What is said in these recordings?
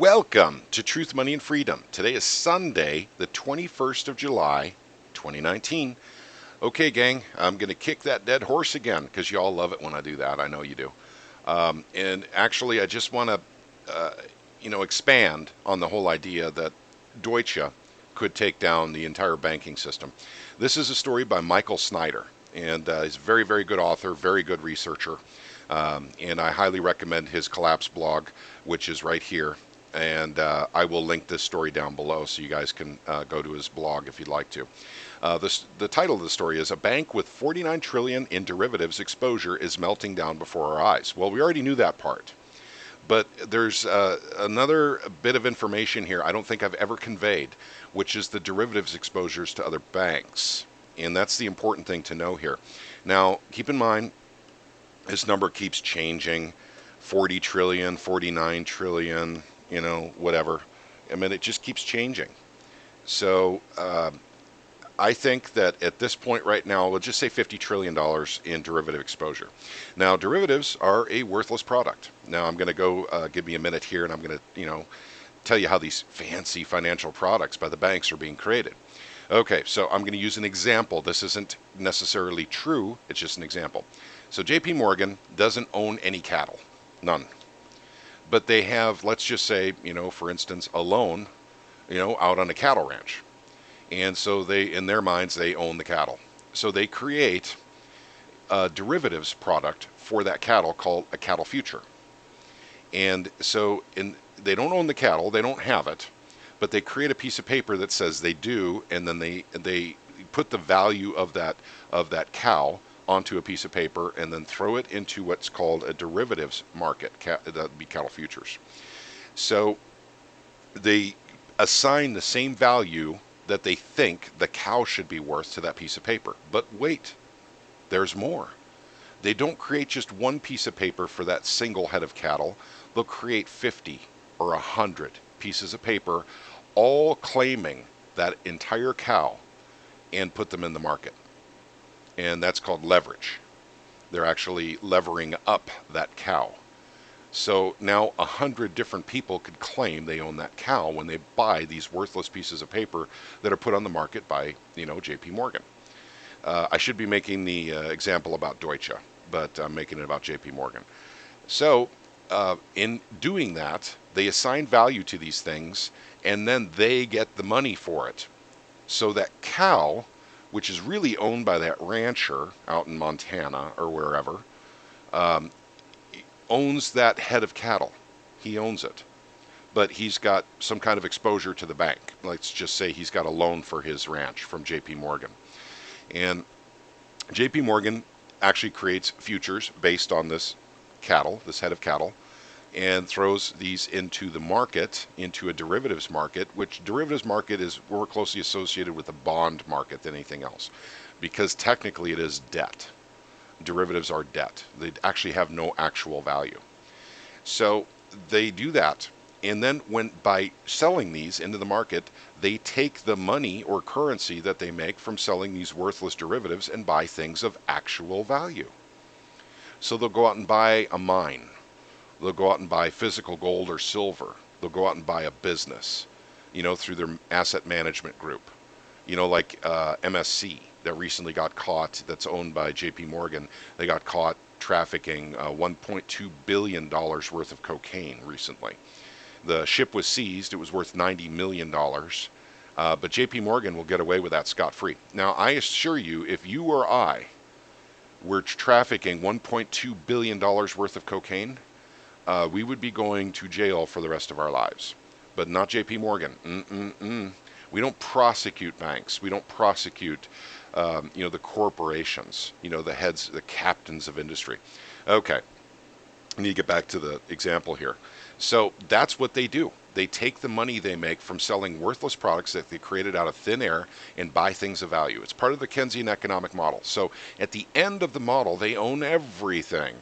Welcome to Truth, Money, and Freedom. Today is Sunday, the 21st of July, 2019. Okay, gang, I'm going to kick that dead horse again because you all love it when I do that. I know you do. And actually, I just want to, expand on the whole idea that Deutsche could take down the entire banking system. This is a story by Michael Snyder, and he's a very, very good author, very good researcher. And I highly recommend his Collapse blog, which is right here. And I will link this story down below so you guys can go to his blog if you'd like to. The title of the story is "A Bank with 49 trillion in derivatives exposure is melting down before our eyes." Well, we already knew that part. But there's another bit of information here I don't think I've ever conveyed, which is the derivatives exposures to other banks. And that's the important thing to know here. Now, keep in mind, this number keeps changing. 40 trillion, 49 trillion, whatever. I mean, it just keeps changing. So I think that at this point right now, we'll just say $50 trillion in derivative exposure. Now, derivatives are a worthless product. Now, I'm going to go, give me a minute here, and I'm going to, tell you how these fancy financial products by the banks are being created. Okay, so I'm going to use an example. This isn't necessarily true. It's just an example. So JP Morgan doesn't own any cattle. None. But they have, let's just say, for instance, a loan, out on a cattle ranch. And so they, in their minds, they own the cattle. So they create a derivatives product for that cattle called a cattle future. And so they don't own the cattle, they don't have it, but they create a piece of paper that says they do, and then they put the value of that cow onto a piece of paper and then throw it into what's called a derivatives market. That would be cattle futures. So they assign the same value that they think the cow should be worth to that piece of paper. But wait, there's more. They don't create just one piece of paper for that single head of cattle. They'll create 50 or 100 pieces of paper, all claiming that entire cow, and put them in the market. And that's called leverage. They're actually levering up that cow. So now 100 different people could claim they own that cow when they buy these worthless pieces of paper that are put on the market by, JP Morgan. I should be making the example about Deutsche, but I'm making it about JP Morgan. So in doing that, they assign value to these things, and then they get the money for it. So that cow, which is really owned by that rancher out in Montana or wherever, owns that head of cattle. He owns it. But he's got some kind of exposure to the bank. Let's just say he's got a loan for his ranch from JP Morgan. And JP Morgan actually creates futures based on this cattle, this head of cattle, and throws these into the market, into a derivatives market, which derivatives market is more closely associated with the bond market than anything else, because technically it is debt. Derivatives are debt. They actually have no actual value. So they do that. And then by selling these into the market, they take the money or currency that they make from selling these worthless derivatives and buy things of actual value. So they'll go out and buy a mine. They'll go out and buy physical gold or silver. They'll go out and buy a business, through their asset management group. Like MSC that recently got caught, that's owned by JP Morgan. They got caught trafficking $1.2 billion worth of cocaine recently. The ship was seized. It was worth $90 million. But JP Morgan will get away with that scot-free. Now, I assure you, if you or I were trafficking $1.2 billion worth of cocaine, we would be going to jail for the rest of our lives. But not JP Morgan. We don't prosecute banks. We don't prosecute, the corporations, the heads, the captains of industry. Okay, I need to get back to the example here. So that's what they do. They take the money they make from selling worthless products that they created out of thin air and buy things of value. It's part of the Keynesian economic model. So at the end of the model, they own everything.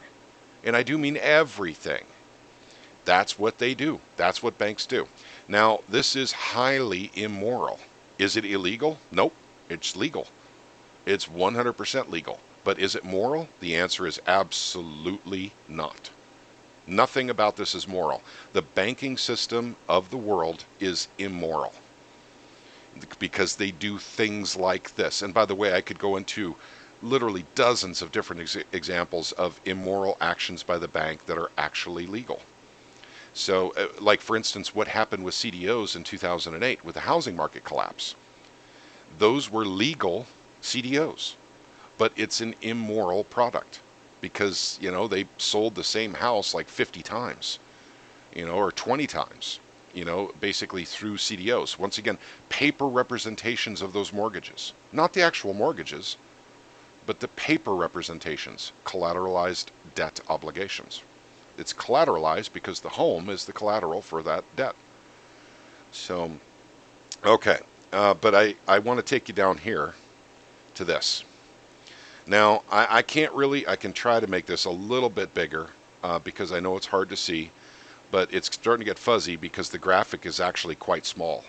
And I do mean everything. That's what they do. That's what banks do. Now, this is highly immoral. Is it illegal? Nope. It's legal. It's 100% legal. But is it moral? The answer is absolutely not. Nothing about this is moral. The banking system of the world is immoral because they do things like this. And by the way, I could go into literally dozens of different examples of immoral actions by the bank that are actually legal. So, like for instance, what happened with CDOs in 2008 with the housing market collapse. Those were legal CDOs, but it's an immoral product because, they sold the same house like 50 times, or 20 times, basically through CDOs. Once again, paper representations of those mortgages, not the actual mortgages, but the paper representations, collateralized debt obligations. It's collateralized because the home is the collateral for that debt. So, okay. But I want to take you down here to this. Now, I can't really, I can try to make this a little bit bigger because I know it's hard to see, but it's starting to get fuzzy because the graphic is actually quite small.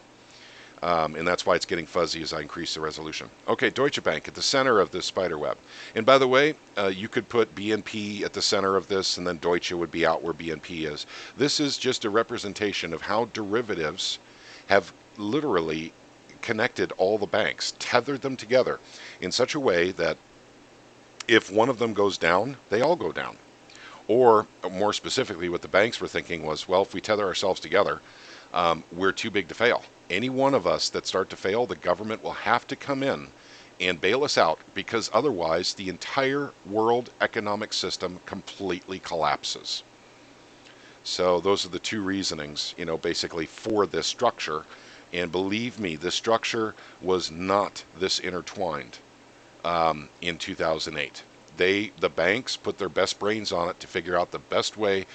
And that's why it's getting fuzzy as I increase the resolution. Okay, Deutsche Bank at the center of this spider web. And by the way, you could put BNP at the center of this, and then Deutsche would be out where BNP is. This is just a representation of how derivatives have literally connected all the banks, tethered them together in such a way that if one of them goes down, they all go down. Or more specifically, what the banks were thinking was, well, if we tether ourselves together, we're too big to fail. Any one of us that start to fail, the government will have to come in and bail us out because otherwise the entire world economic system completely collapses. So those are the two reasonings, basically for this structure. And believe me, this structure was not this intertwined in 2008. The banks put their best brains on it to figure out the best way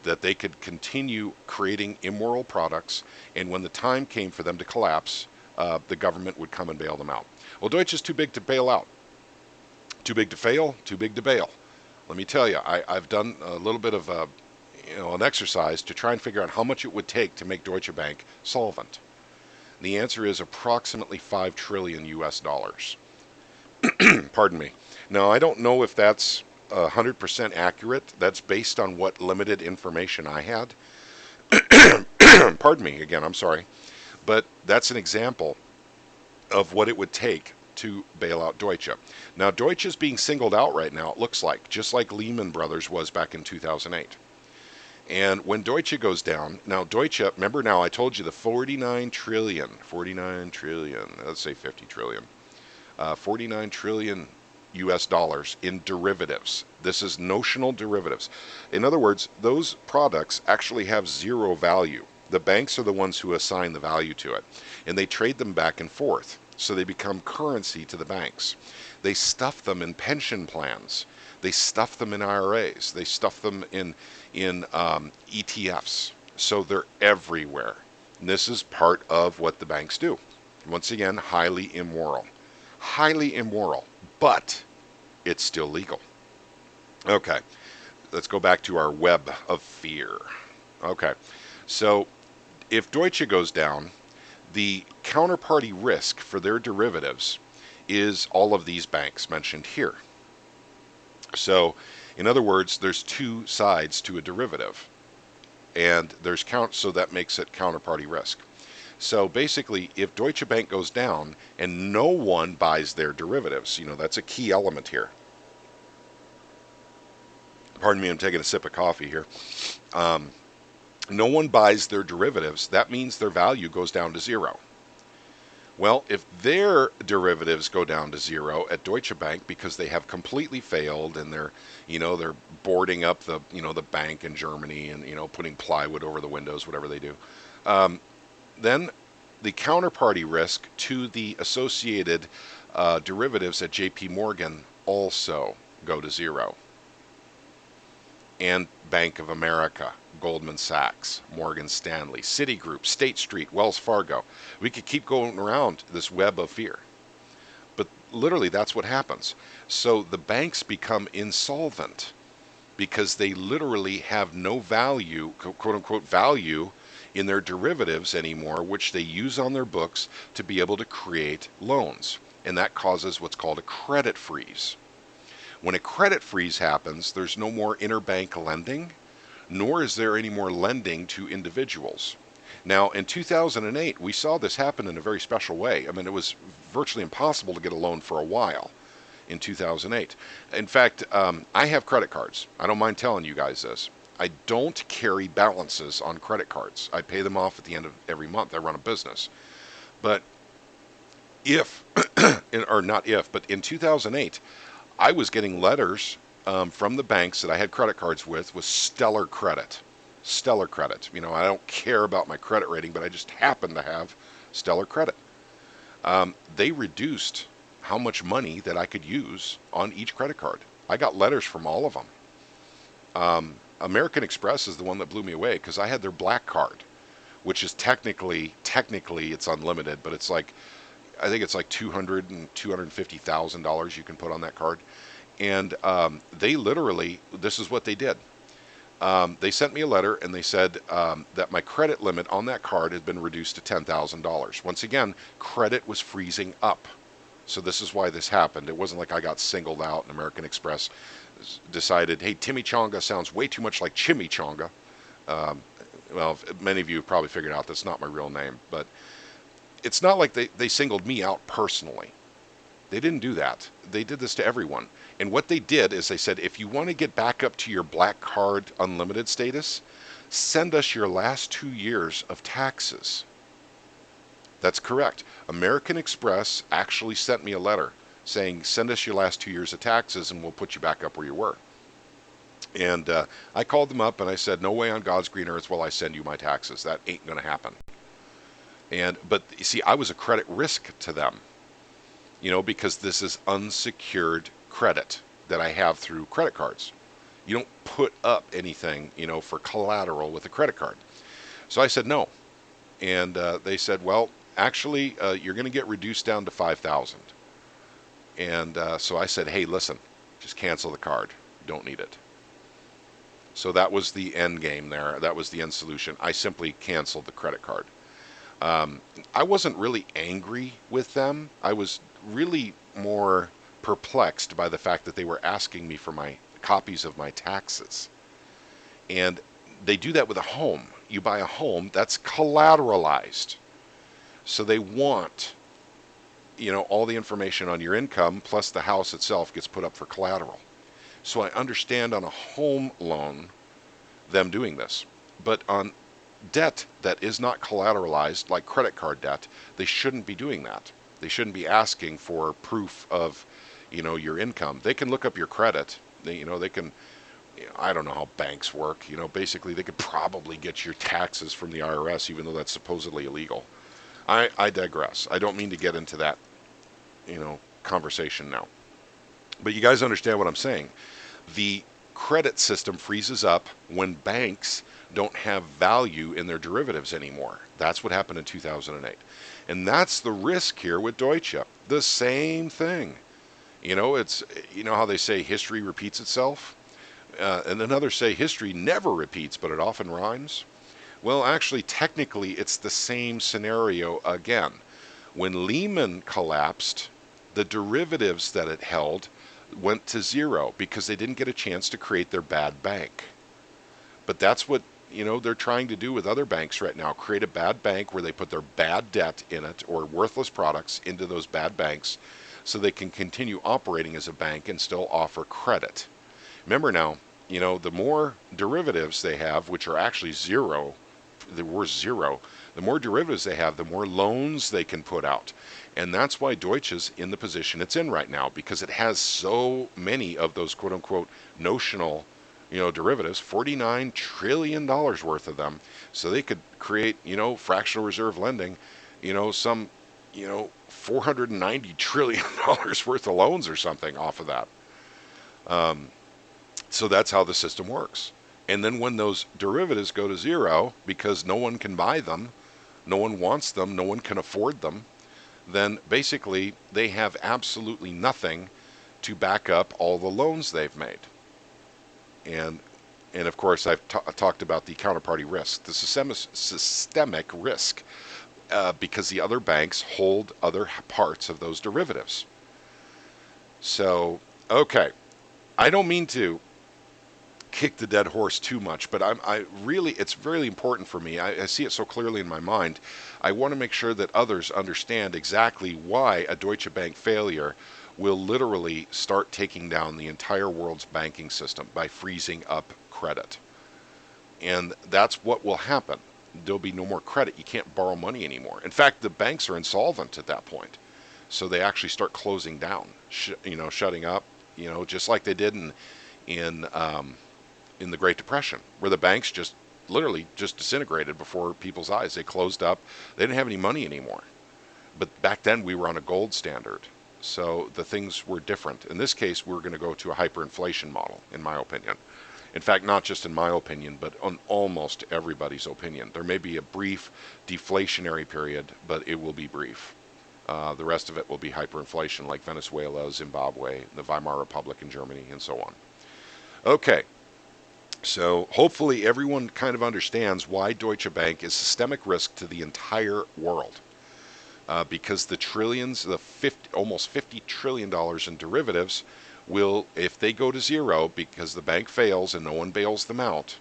that they could continue creating immoral products, and when the time came for them to collapse, the government would come and bail them out. Well, Deutsche is too big to bail out. Too big to fail, too big to bail. Let me tell you, I've done a little bit of an exercise to try and figure out how much it would take to make Deutsche Bank solvent. The answer is approximately 5 trillion US dollars. Pardon me. Now, I don't know if that's 100% accurate. That's based on what limited information I had. Pardon me again, I'm sorry. But that's an example of what it would take to bail out Deutsche. Now, Deutsche is being singled out right now, it looks like, just like Lehman Brothers was back in 2008. And when Deutsche goes down, now Deutsche, remember now I told you the 49 trillion, let's say 50 trillion, 49 trillion US dollars in derivatives. This is notional derivatives. In other words, those products actually have zero value. The banks are the ones who assign the value to it, and they trade them back and forth. So they become currency to the banks. They stuff them in pension plans. They stuff them in IRAs. They stuff them in ETFs. So they're everywhere. And this is part of what the banks do. Once again, highly immoral. Highly immoral, but it's still legal. Okay, let's go back to our web of fear. Okay, so if Deutsche goes down, the counterparty risk for their derivatives is all of these banks mentioned here. So, in other words, there's two sides to a derivative, and so that makes it counterparty risk. So basically, if Deutsche Bank goes down and no one buys their derivatives, that's a key element here. Pardon me, I'm taking a sip of coffee here. No one buys their derivatives, that means their value goes down to zero. Well, if their derivatives go down to zero at Deutsche Bank because they have completely failed and they're boarding up the bank in Germany and putting plywood over the windows, whatever they do, then the counterparty risk to the associated derivatives at JP Morgan also go to zero. And Bank of America, Goldman Sachs, Morgan Stanley, Citigroup, State Street, Wells Fargo. We could keep going around this web of fear. But literally that's what happens. So the banks become insolvent because they literally have no value, quote unquote value, in their derivatives anymore, which they use on their books to be able to create loans. And that causes what's called a credit freeze. When a credit freeze happens, there's no more interbank lending. nor is there any more lending to individuals. Now, in 2008, we saw this happen in a very special way. I mean, it was virtually impossible to get a loan for a while in 2008. In fact, I have credit cards. I don't mind telling you guys this. I don't carry balances on credit cards. I pay them off at the end of every month. I run a business. But if, or not if, but in 2008, I was getting letters from the banks that I had credit cards with stellar credit. Stellar credit. You know, I don't care about my credit rating, but I just happen to have stellar credit. They reduced how much money that I could use on each credit card. I got letters from all of them. American Express is the one that blew me away because I had their black card, which is technically it's unlimited, but it's like I think it's like $250,000 you can put on that card. And they literally, this is what they did. They sent me a letter and they said that my credit limit on that card had been reduced to $10,000. Once again, credit was freezing up. So this is why this happened. It wasn't like I got singled out and American Express decided, hey, Chimichanga sounds way too much like Chimichanga. Well, many of you have probably figured out that's not my real name, but it's not like they singled me out personally. They didn't do that. They did this to everyone. And what they did is they said, if you want to get back up to your black card unlimited status, send us your last 2 years of taxes. That's correct. American Express actually sent me a letter saying, send us your last 2 years of taxes and we'll put you back up where you were. And I called them up and I said, no way on God's green earth will I send you my taxes. That ain't going to happen. But you see, I was a credit risk to them, you know, because this is unsecured credit that I have through credit cards. You don't put up anything, you know, for collateral with a credit card. So I said no. And they said, well, actually, you're going to get reduced down to $5,000. And so I said, hey, listen, just cancel the card. You don't need it. So that was the end game there. That was the end solution. I simply canceled the credit card. I wasn't really angry with them. I was really more perplexed by the fact that they were asking me for my copies of my taxes. And they do that with a home. You buy a home, that's collateralized. So they want, you know, all the information on your income plus the house itself gets put up for collateral. So I understand on a home loan them doing this. But on debt that is not collateralized, like credit card debt, they shouldn't be doing that. They shouldn't be asking for proof of, you know, your income. They can look up your credit. They can, I don't know how banks work. You know, basically they could probably get your taxes from the IRS, even though that's supposedly illegal. I digress. I don't mean to get into that, you know, conversation now. But you guys understand what I'm saying. The credit system freezes up when banks don't have value in their derivatives anymore. That's what happened in 2008. And that's the risk here with Deutsche. The same thing. You know, it's, you know how they say history repeats itself? And then others say history never repeats, but it often rhymes. Well, actually, technically, it's the same scenario again. When Lehman collapsed, the derivatives that it held went to zero because they didn't get a chance to create their bad bank. But that's what, you know, they're trying to do with other banks right now. Create a bad bank where they put their bad debt in it or worthless products into those bad banks so they can continue operating as a bank and still offer credit. Remember now, you know, the more derivatives they have, which are actually zero, the worst zero, the more derivatives they have, the more loans they can put out. And that's why Deutsche's in the position it's in right now, because it has so many of those quote unquote notional, you know, derivatives, $49 trillion worth of them. So they could create, you know, fractional reserve lending, you know, some, you know, $490 trillion worth of loans or something off of that. So that's how the system works. And then when those derivatives go to zero because no one can buy them, no one wants them, no one can afford them, then basically they have absolutely nothing to back up all the loans they've made. And of course, I've talked about the counterparty risk, the systemic risk, because the other banks hold other parts of those derivatives. So, okay, I don't mean to kick the dead horse too much, but it's really important for me. I see it so clearly in my mind. I want to make sure that others understand exactly why a Deutsche Bank failure will literally start taking down the entire world's banking system by freezing up credit. And that's what will happen. There'll be no more credit. You can't borrow money anymore. In fact, the banks are insolvent at that point. So they actually start closing down, shutting up, just like they did in in the Great Depression, where the banks just literally just disintegrated before people's eyes. They closed up. They didn't have any money anymore. But back then we were on a gold standard. So the things were different. In this case, we're going to go to a hyperinflation model, in my opinion. In fact, not just in my opinion, but on almost everybody's opinion. There may be a brief deflationary period, but it will be brief. The rest of it will be hyperinflation like Venezuela, Zimbabwe, the Weimar Republic in Germany, and so on. Okay, so hopefully everyone kind of understands why Deutsche Bank is systemic risk to the entire world. Because the trillions, almost $50 trillion in derivatives will, if they go to zero because the bank fails and no one bails them out,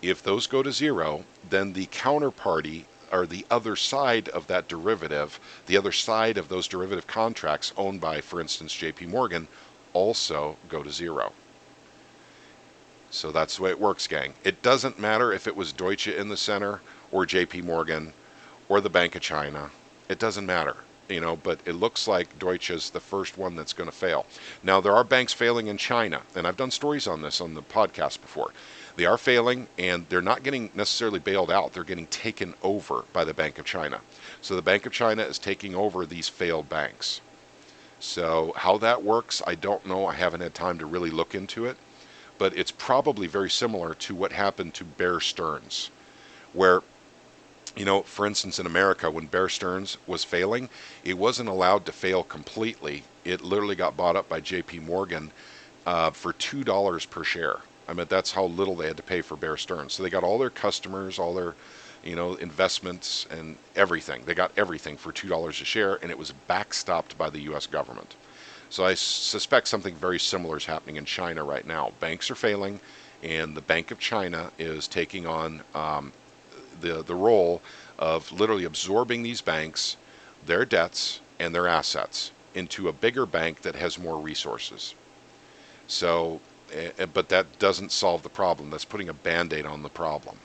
if those go to zero, then the counterparty or the other side of that derivative, the other side of those derivative contracts owned by, for instance, JP Morgan, also go to zero. So that's the way it works, gang. It doesn't matter if it was Deutsche in the center or JP Morgan or the Bank of China. It doesn't matter, but it looks like Deutsche is the first one that's going to fail. Now, there are banks failing in China, and I've done stories on this on the podcast before. They are failing, and they're not getting necessarily bailed out. They're getting taken over by the Bank of China. So the Bank of China is taking over these failed banks. So how that works, I don't know. I haven't had time to really look into it. But it's probably very similar to what happened to Bear Stearns, where, for instance, in America, when Bear Stearns was failing, it wasn't allowed to fail completely. It literally got bought up by JP Morgan for $2 per share. I mean, that's how little they had to pay for Bear Stearns. So they got all their customers, all their, investments and everything. They got everything for $2 a share, and it was backstopped by the U.S. government. So I suspect something very similar is happening in China right now. Banks are failing, and the Bank of China is taking on the role of literally absorbing these banks, their debts, and their assets into a bigger bank that has more resources. So, but that doesn't solve the problem. That's putting a Band-Aid on the problem.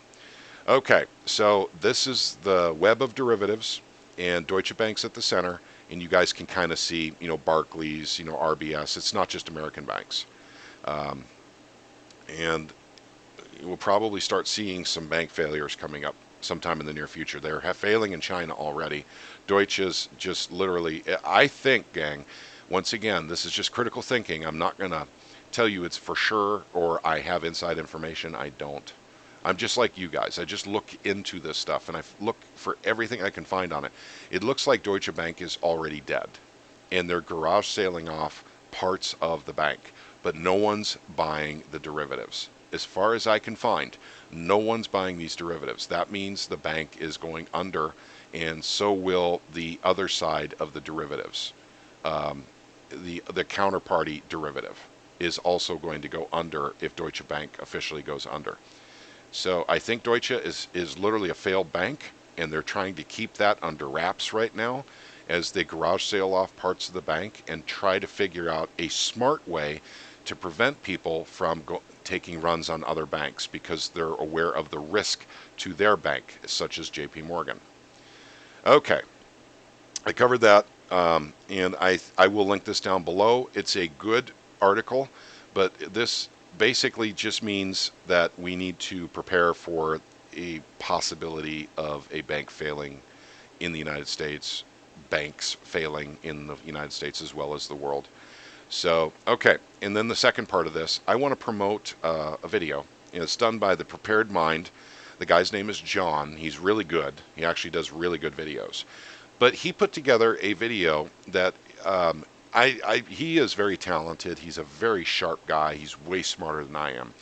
Okay, so this is the web of derivatives, and Deutsche Bank's at the center, and you guys can kind of see, Barclays, RBS. It's not just American banks. And we'll probably start seeing some bank failures coming up sometime in the near future. They're failing in China already. Deutsche is just literally, I think, gang, once again, this is just critical thinking. I'm not going to tell you it's for sure or I have inside information. I don't. I'm just like you guys. I just look into this stuff and I look for everything I can find on it. It looks like Deutsche Bank is already dead and they're garage sailing off parts of the bank, but no one's buying the derivatives. As far as I can find, no one's buying these derivatives. That means the bank is going under, and so will the other side of the derivatives. The counterparty derivative is also going to go under if Deutsche Bank officially goes under. So I think Deutsche is literally a failed bank, and they're trying to keep that under wraps right now as they garage sale off parts of the bank and try to figure out a smart way to prevent people from taking runs on other banks because they're aware of the risk to their bank, such as JP Morgan. Okay, I covered that, and I will link this down below. It's a good article, but this basically just means that we need to prepare for a possibility of a bank failing in the United States, banks failing in the United States as well as the world. So, okay, and then the second part of this, I want to promote a video. It's done by The Prepared Mind. The guy's name is John. He's really good. He actually does really good videos. But he put together a video that he is very talented. He's a very sharp guy. He's way smarter than I am.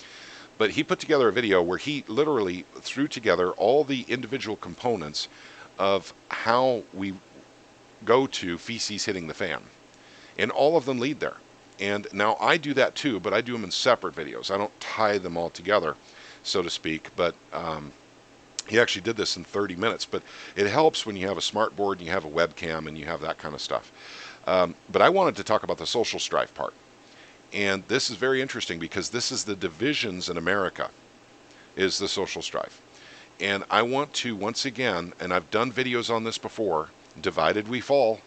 But he put together a video where he literally threw together all the individual components of how we go to feces hitting the fan. And all of them lead there. And now I do that too, but I do them in separate videos. I don't tie them all together, so to speak. But he actually did this in 30 minutes. But it helps when you have a smart board and you have a webcam and you have that kind of stuff. But I wanted to talk about the social strife part. And this is very interesting because this is the divisions in America, is the social strife. And I want to, once again, and I've done videos on this before, divided we fall.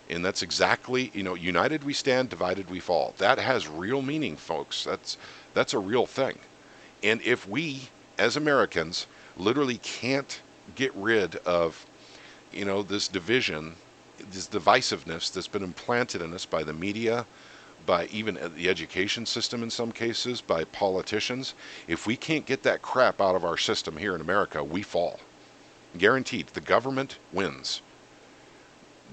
And that's exactly, united we stand, divided we fall. That has real meaning, folks. That's a real thing. And if we, as Americans, literally can't get rid of, this division, this divisiveness that's been implanted in us by the media, by even the education system in some cases, by politicians, if we can't get that crap out of our system here in America, we fall. Guaranteed. The government wins.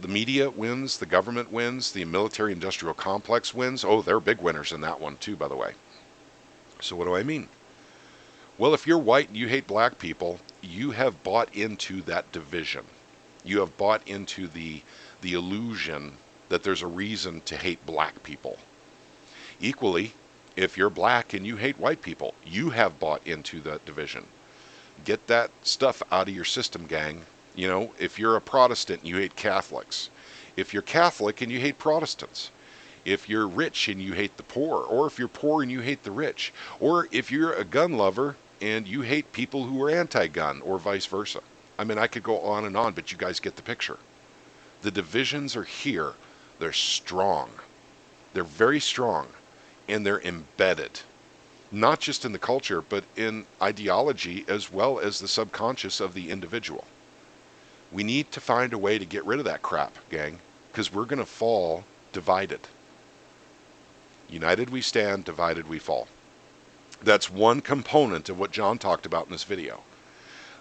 The media wins, the government wins, the military-industrial complex wins. Oh, they're big winners in that one too, by the way. So what do I mean? Well, if you're white and you hate black people, you have bought into that division. You have bought into the illusion that there's a reason to hate black people. Equally, if you're black and you hate white people, you have bought into that division. Get that stuff out of your system, gang. If you're a Protestant, you hate Catholics. If you're Catholic and you hate Protestants. If you're rich and you hate the poor. Or if you're poor and you hate the rich. Or if you're a gun lover and you hate people who are anti-gun, or vice versa. I mean, I could go on and on, but you guys get the picture. The divisions are here. They're strong. They're very strong. And they're embedded. Not just in the culture, but in ideology as well as the subconscious of the individual. We need to find a way to get rid of that crap, gang, because we're going to fall divided. United we stand, divided we fall. That's one component of what John talked about in this video.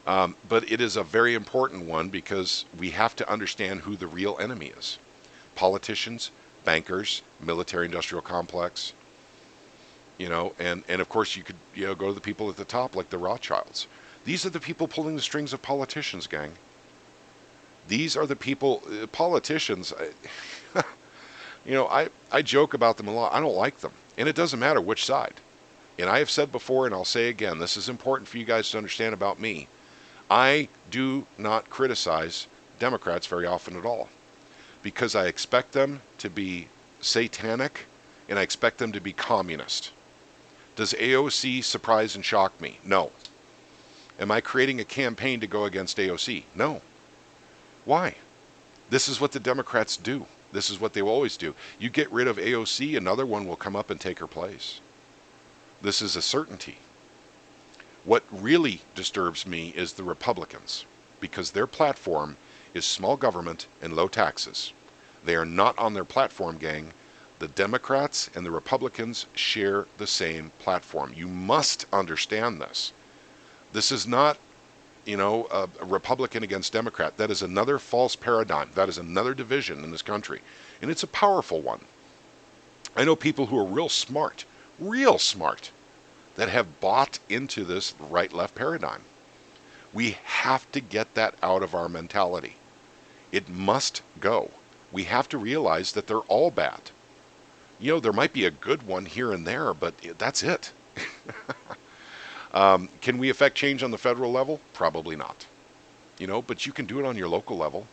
But it is a very important one because we have to understand who the real enemy is. Politicians, bankers, military-industrial complex, and of course you could go to the people at the top like the Rothschilds. These are the people pulling the strings of politicians, gang. These are the people, politicians, I joke about them a lot. I don't like them. And it doesn't matter which side. And I have said before, and I'll say again, this is important for you guys to understand about me. I do not criticize Democrats very often at all. Because I expect them to be satanic, and I expect them to be communist. Does AOC surprise and shock me? No. Am I creating a campaign to go against AOC? No. Why? This is what the Democrats do. This is what they will always do. You get rid of AOC, another one will come up and take her place. This is a certainty. What really disturbs me is the Republicans, because their platform is small government and low taxes. They are not on their platform, gang. The Democrats and the Republicans share the same platform. You must understand this. This is not a Republican against Democrat. That is another false paradigm. That is another division in this country. And it's a powerful one. I know people who are real smart, that have bought into this right-left paradigm. We have to get that out of our mentality. It must go. We have to realize that they're all bad. There might be a good one here and there, but that's it. Can we affect change on the federal level? Probably not. But you can do it on your local level.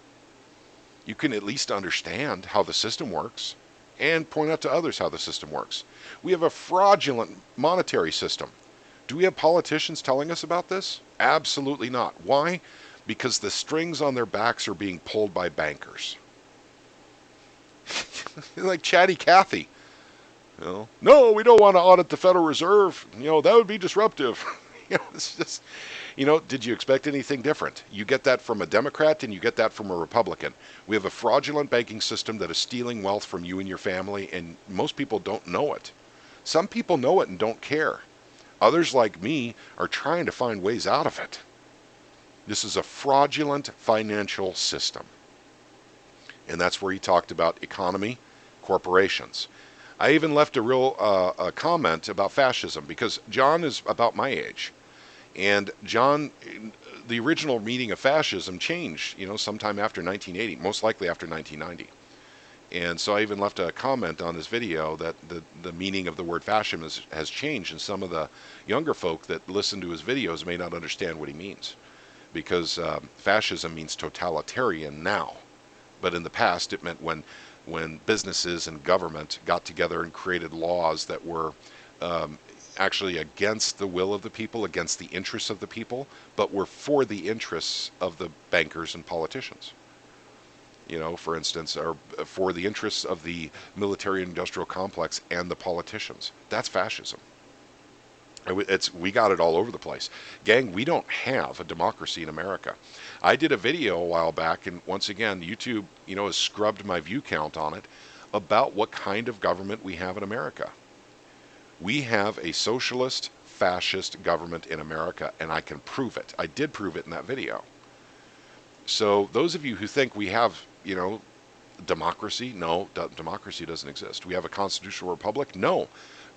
You can at least understand how the system works and point out to others how the system works. We have a fraudulent monetary system. Do we have politicians telling us about this? Absolutely not. Why? Because the strings on their backs are being pulled by bankers. Like Chatty Cathy. No, we don't want to audit the Federal Reserve. That would be disruptive. It's just, did you expect anything different? You get that from a Democrat and you get that from a Republican. We have a fraudulent banking system that is stealing wealth from you and your family, and most people don't know it. Some people know it and don't care. Others, like me, are trying to find ways out of it. This is a fraudulent financial system. And that's where he talked about economy, corporations. I even left a real comment about fascism because John is about my age. And John, the original meaning of fascism changed, sometime after 1980, most likely after 1990. And so I even left a comment on this video that the meaning of the word fascism has changed, and some of the younger folk that listen to his videos may not understand what he means, because fascism means totalitarian now, but in the past it meant when businesses and government got together and created laws that were actually against the will of the people, against the interests of the people, but were for the interests of the bankers and politicians. For instance, or for the interests of the military-industrial complex and the politicians. That's fascism. We got it all over the place. Gang, we don't have a democracy in America. I did a video a while back, and once again, YouTube, has scrubbed my view count on it, about what kind of government we have in America. We have a socialist, fascist government in America, and I can prove it. I did prove it in that video. So those of you who think we have, democracy, no, democracy doesn't exist. We have a constitutional republic? No,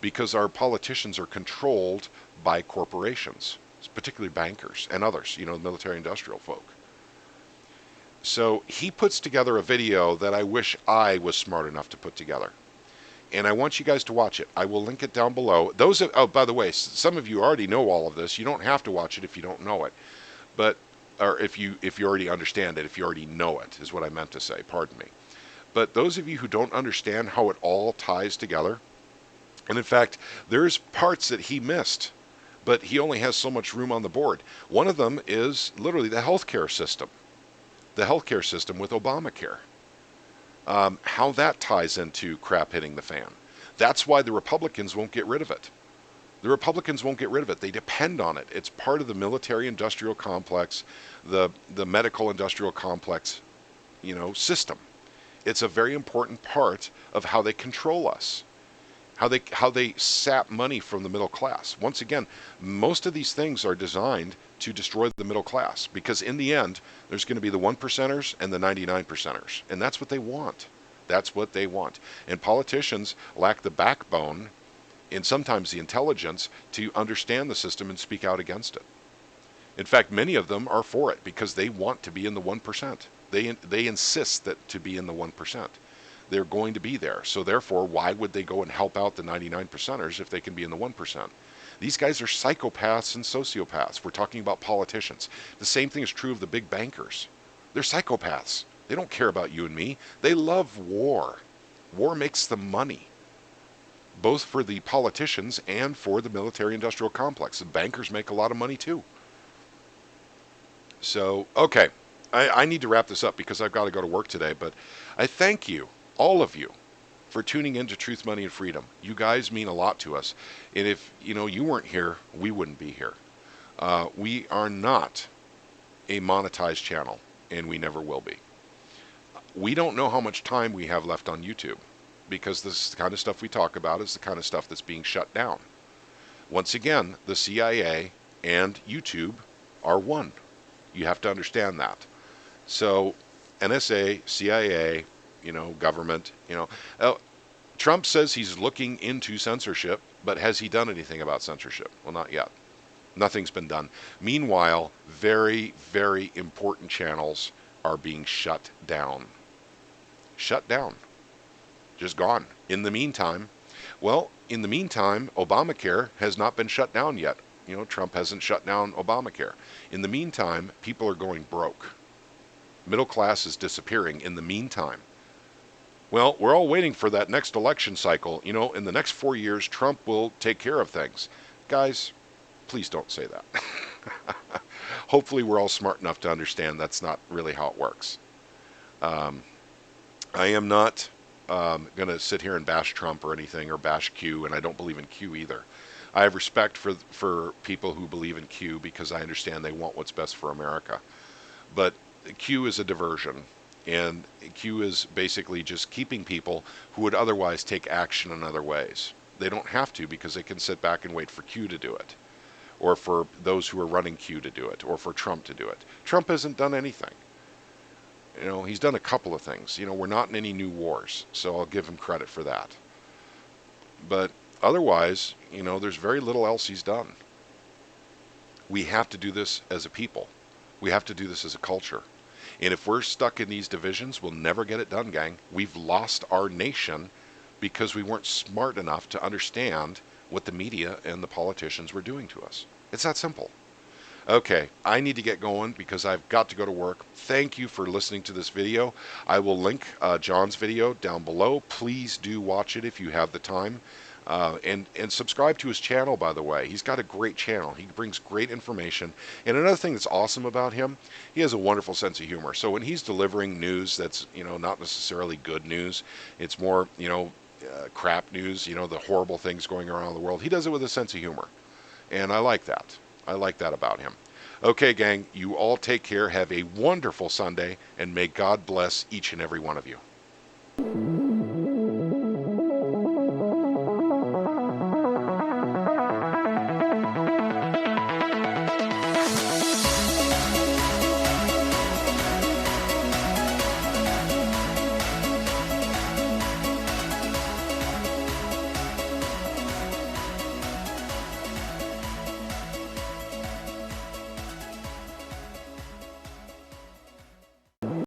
because our politicians are controlled by corporations, particularly bankers and others, military industrial folk. So he puts together a video that I wish I was smart enough to put together. And I want you guys to watch it. I will link it down below. Oh, by the way, some of you already know all of this. You don't have to watch it if you don't know it. But or if you already understand it, if you already know it, is what I meant to say, pardon me. But those of you who don't understand how it all ties together, and in fact, there's parts that he missed, but he only has so much room on the board. One of them is literally the healthcare system. The healthcare system with Obamacare. How that ties into crap hitting the fan. That's why the Republicans won't get rid of it. The Republicans won't get rid of it. They depend on it. It's part of the military-industrial complex, the medical-industrial complex, system. It's a very important part of how they control us, how they sap money from the middle class. Once again, most of these things are designed to destroy the middle class, because in the end, there's going to be the 1%ers and the 99%ers, and that's what they want. That's what they want. And politicians lack the backbone and sometimes the intelligence to understand the system and speak out against it. In fact, many of them are for it because they want to be in the 1%. They insist that to be in the 1%. They're going to be there. So therefore, why would they go and help out the 99%ers if they can be in the 1%? These guys are psychopaths and sociopaths. We're talking about politicians. The same thing is true of the big bankers. They're psychopaths. They don't care about you and me. They love war. War makes them money, both for the politicians and for the military-industrial complex. The bankers make a lot of money too. So, okay, I need to wrap this up because I've got to go to work today, but I thank you, all of you, for tuning in to Truth, Money, and Freedom. You guys mean a lot to us, and if you weren't here, we wouldn't be here. We are not a monetized channel, and we never will be. We don't know how much time we have left on YouTube, because this kind of stuff we talk about is the kind of stuff that's being shut down. Once again, the CIA and YouTube are one. You have to understand that. So NSA, CIA, government, Trump says he's looking into censorship, but has he done anything about censorship? Well, not yet. Nothing's been done. Meanwhile, very, very important channels are being shut down. Shut down. Just gone. In the meantime, Obamacare has not been shut down yet. Trump hasn't shut down Obamacare. In the meantime, people are going broke. Middle class is disappearing in the meantime. Well, we're all waiting for that next election cycle. In the next 4 years, Trump will take care of things. Guys, please don't say that. Hopefully we're all smart enough to understand that's not really how it works. I am not going to sit here and bash Trump or anything, or bash Q, and I don't believe in Q either. I have respect for people who believe in Q because I understand they want what's best for America. But Q is a diversion, and Q is basically just keeping people who would otherwise take action in other ways. They don't have to because they can sit back and wait for Q to do it, or for those who are running Q to do it, or for Trump to do it. Trump hasn't done anything. He's done a couple of things. We're not in any new wars, so I'll give him credit for that. But otherwise, there's very little else he's done. We have to do this as a people. We have to do this as a culture. And if we're stuck in these divisions, we'll never get it done, gang. We've lost our nation because we weren't smart enough to understand what the media and the politicians were doing to us. It's that simple. Okay, I need to get going because I've got to go to work. Thank you for listening to this video. I will link John's video down below. Please do watch it if you have the time. And subscribe to his channel, by the way. He's got a great channel. He brings great information. And another thing that's awesome about him, he has a wonderful sense of humor. So when he's delivering news that's, not necessarily good news, it's more, crap news, the horrible things going around the world, he does it with a sense of humor. And I like that. I like that about him. Okay, gang, you all take care. Have a wonderful Sunday, and may God bless each and every one of you.